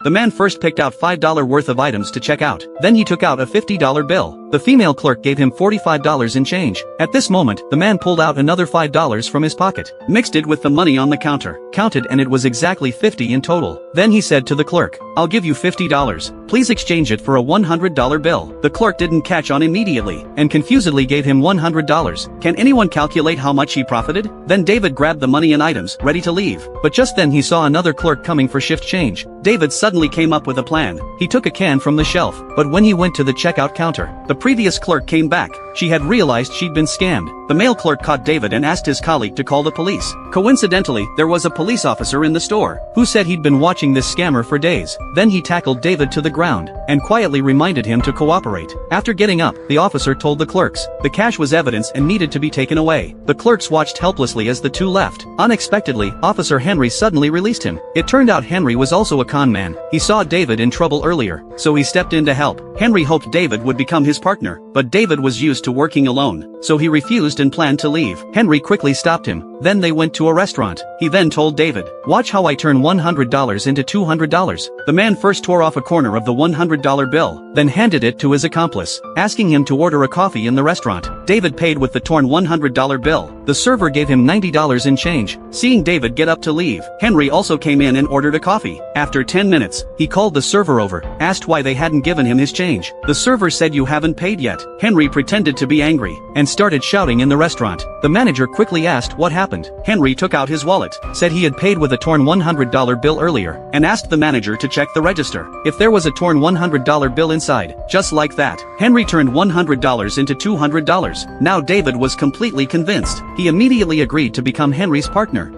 The man first picked out $5 worth of items to check out. Then he took out a $50 bill. The female clerk gave him $45 in change. At this moment, the man pulled out another $5 from his pocket, mixed it with the money on the counter, counted, and it was exactly $50 in total. Then he said to the clerk, "I'll give you $50. Please exchange it for a $100 bill." The clerk didn't catch on immediately, and confusedly gave him $100. Can anyone calculate how much he profited? Then David grabbed the money and items, ready to leave. But just then he saw another clerk coming for shift change. David suddenly came up with a plan. He took a can from the shelf, but when he went to the checkout counter, the previous clerk came back. She had realized she'd been scammed. The male clerk caught David and asked his colleague to call the police. Coincidentally, there was a police officer in the store, who said he'd been watching this scammer for days. Then he tackled David to the ground, and quietly reminded him to cooperate. After getting up, the officer told the clerks the cash was evidence and needed to be taken away. The clerks watched helplessly as the two left. Unexpectedly, Officer Henry suddenly released him. It turned out Henry was also a con man. He saw David in trouble earlier, so he stepped in to help. Henry hoped David would become his partner, but David was used to working alone, so he refused and planned to leave. Henry quickly stopped him. Then they went to a restaurant. He then told David, "Watch how I turn $100 into $200. The man first tore off a corner of the $100 bill, then handed it to his accomplice, asking him to order a coffee in the restaurant. David paid with the torn $100 bill. The server gave him $90 in change. Seeing David get up to leave, Henry also came in and ordered a coffee. After 10 minutes, he called the server over, asked why they hadn't given him his change. The server said, "You haven't paid yet." Henry pretended to be angry, and started shouting in the restaurant. The manager quickly asked what happened. Henry took out his wallet, said he had paid with a torn $100 bill earlier, and asked the manager to check the register if there was a torn $100 bill inside. Just like that, Henry turned $100 into $200. Now David was completely convinced. He immediately agreed to become Henry's partner.